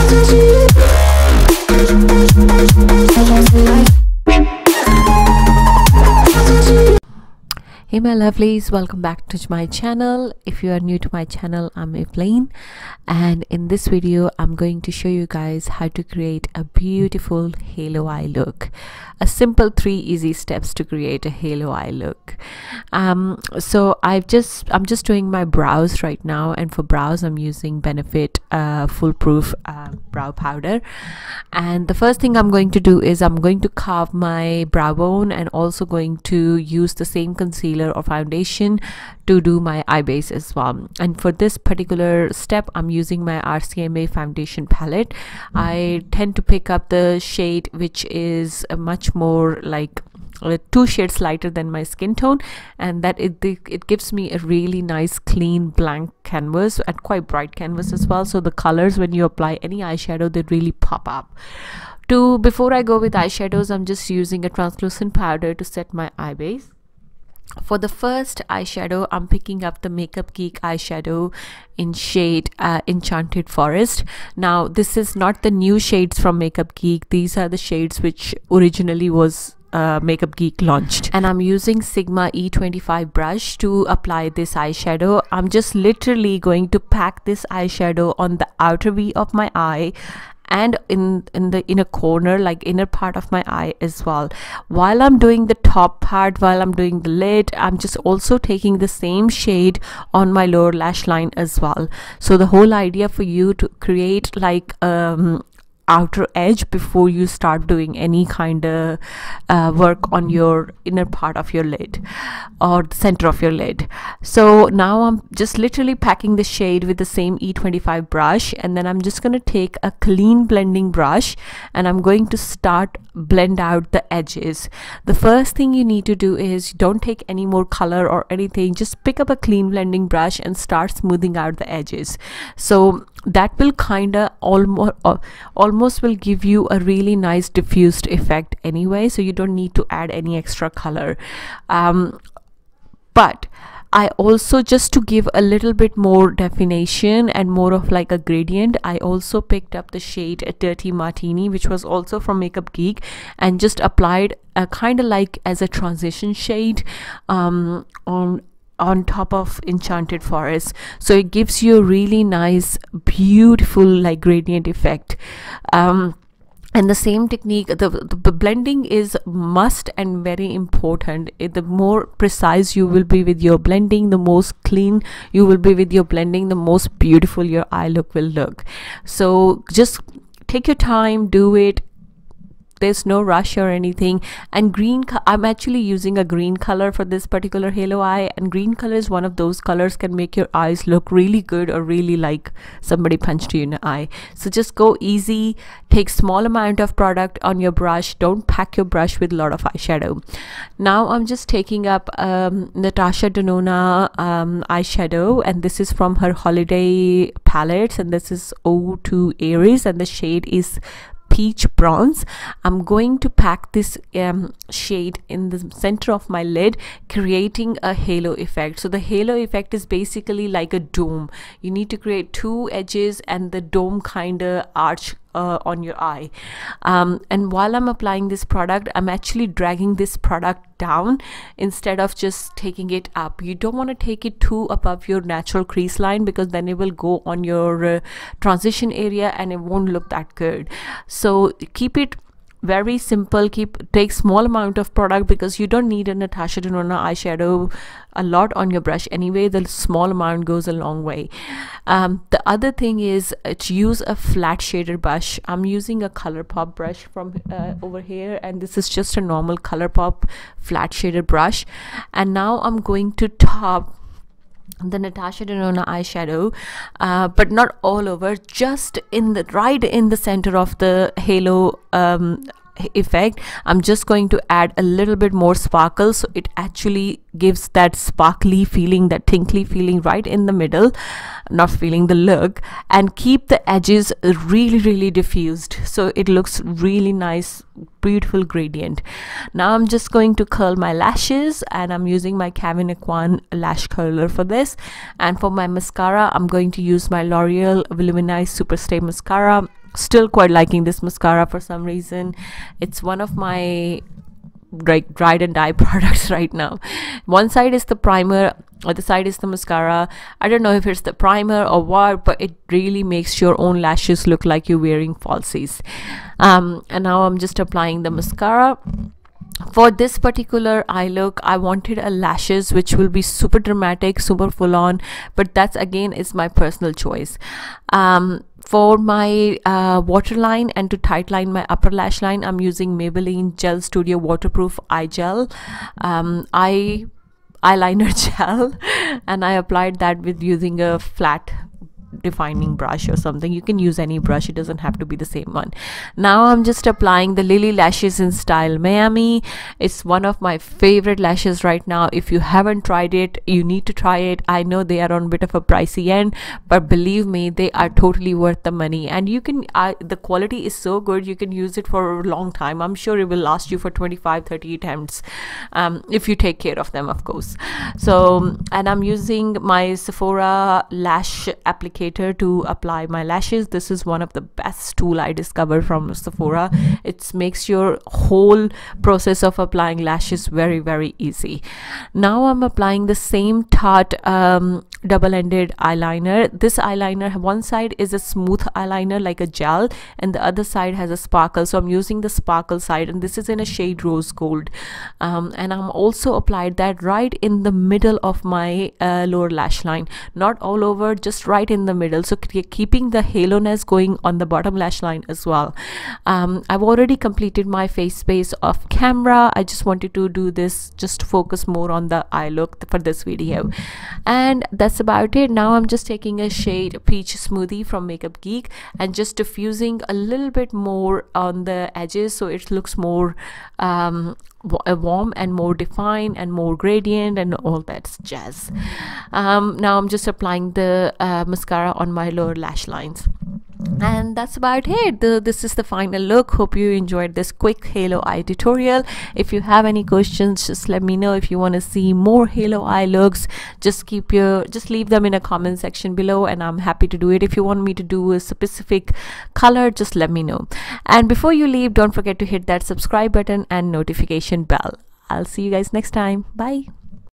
Hey my lovelies, welcome back to my channel. If you are new to my channel, I'm Evelyn, and in this video I'm going to show you guys how to create a beautiful halo eye look. A simple 3 easy steps to create a halo eye look. So I'm just doing my brows right now, and for brows I'm using Benefit FoolPoof Brow powder. And the first thing I'm going to do is I'm going to carve my brow bone, and also going to use the same concealer or foundation to do my eye base as well. And for this particular step I'm using my RCMA Foundation palette. I tend to pick up the shade which is much more like 2 shades lighter than my skin tone, and that it gives me a really nice clean blank canvas and quite bright canvas as well. So the colors, when you apply any eyeshadow, they really pop up. Before I go with eyeshadows, I'm just using a translucent powder to set my eye base. For the first eyeshadow, I'm picking up the Makeup Geek eyeshadow in shade Enchanted Forest. Now this is not the new shades from Makeup Geek. These are the shades which originally was Makeup Geek launched, and I'm using Sigma E25 brush to apply this eyeshadow. I'm just literally going to pack this eyeshadow on the outer V of my eye and in the inner corner, like inner part of my eye as well. While I'm doing the top part, while I'm doing the lid, I'm just also taking the same shade on my lower lash line as well. So the whole idea for you to create like outer edge before you start doing any kind of work on your inner part of your lid or the center of your lid. So now I'm just literally packing the shade with the same E25 brush, and then I'm just going to take a clean blending brush and I'm going to start blend out the edges. The first thing you need to do is don't take any more color or anything, just pick up a clean blending brush and start smoothing out the edges. So that will kind of almost will give you a really nice diffused effect anyway, so you don't need to add any extra color. But I also, just to give a little bit more definition and more of like a gradient, I also picked up the shade Dirty Martini, which was also from Makeup Geek, and just applied a kind of like as a transition shade on top of Enchanted Forest. So it gives you a really nice beautiful like gradient effect. And the same technique, the blending is must and very important. The more precise you will be with your blending, the most clean you will be with your blending, the most beautiful your eye look will look. So just take your time, do it. There's no rush or anything. And green, I'm actually using a green color for this particular halo eye, and green color is one of those colors can make your eyes look really good or really like somebody punched you in the eye. So just go easy, take small amount of product on your brush, don't pack your brush with a lot of eyeshadow. Now I'm just taking up Natasha Denona eyeshadow, and this is from her holiday palettes, and this is Ode to Aries, and the shade is Peach Bronze. I'm going to pack this shade in the center of my lid, creating a halo effect. So the halo effect is basically like a dome. You need to create 2 edges and the dome kind of arch on your eye. And while I'm applying this product, I'm actually dragging this product down instead of just taking it up. You don't want to take it too above your natural crease line, because then it will go on your transition area and it won't look that good. So keep it very simple, take small amount of product, because you don't need a Natasha Denona eyeshadow a lot on your brush anyway. The small amount goes a long way. The other thing is to use a flat shader brush. I'm using a ColourPop brush from over here, and this is just a normal ColourPop flat shader brush. And now I'm going to top the Natasha Denona eyeshadow, but not all over, just right in the center of the halo effect. I'm just going to add a little bit more sparkle, so it actually gives that sparkly feeling, that tinkly feeling right in the middle, not feeling the look, and keep the edges really diffused, so it looks really nice, beautiful gradient. Now I'm just going to curl my lashes, and I'm using my Kevyn Aucoin lash curler for this. And for my mascara, I'm going to use my L'Oreal Voluminous Superstay mascara. still quite liking this mascara for some reason. It's one of my like ride and die products right now. One side is the primer, other side is the mascara. I don't know if it's the primer or what, but it really makes your own lashes look like you're wearing falsies. And now I'm just applying the mascara. For this particular eye look, I wanted a lashes which will be super dramatic, super full on, but that's again is my personal choice. For my waterline and to tightline my upper lash line, I'm using Maybelline Gel Studio Waterproof Eye Gel eyeliner gel, and I applied that with using a flat defining brush or something. You can use any brush, it doesn't have to be the same one. Now I'm just applying the Lilly Lashes in Style Miami. It's one of my favorite lashes right now. If you haven't tried it, you need to try it. I know they are on a bit of a pricey end, but believe me, they are totally worth the money, and you can the quality is so good, you can use it for a long time. I'm sure it will last you for 25-30 attempts, if you take care of them, of course. So, and I'm using my Sephora lash applicator to apply my lashes. This is one of the best tool I discovered from Sephora. It makes your whole process of applying lashes very, very easy. Now I'm applying the same Tarte double-ended eyeliner. This eyeliner, one side is a smooth eyeliner like a gel, and the other side has a sparkle, so I'm using the sparkle side, and this is in a shade rose gold. And I'm also applied that right in the middle of my lower lash line, not all over, just right in the middle, so keeping the halo-ness going on the bottom lash line as well. I've already completed my face base off camera. I just wanted to do this just to focus more on the eye look for this video, and that's about it. Now I'm just taking a shade Peach Smoothie from Makeup Geek and just diffusing a little bit more on the edges so it looks more warm and more defined and more gradient and all that jazz. Now I'm just applying the mascara on my lower lash lines, and that's about it. This is the final look. Hope you enjoyed this quick halo eye tutorial. If you have any questions, just let me know. If you want to see more halo eye looks, just leave them in a comment section below, and I'm happy to do it. If you want me to do a specific color, just let me know. And before you leave, don't forget to hit that subscribe button and notification bell. I'll see you guys next time. Bye.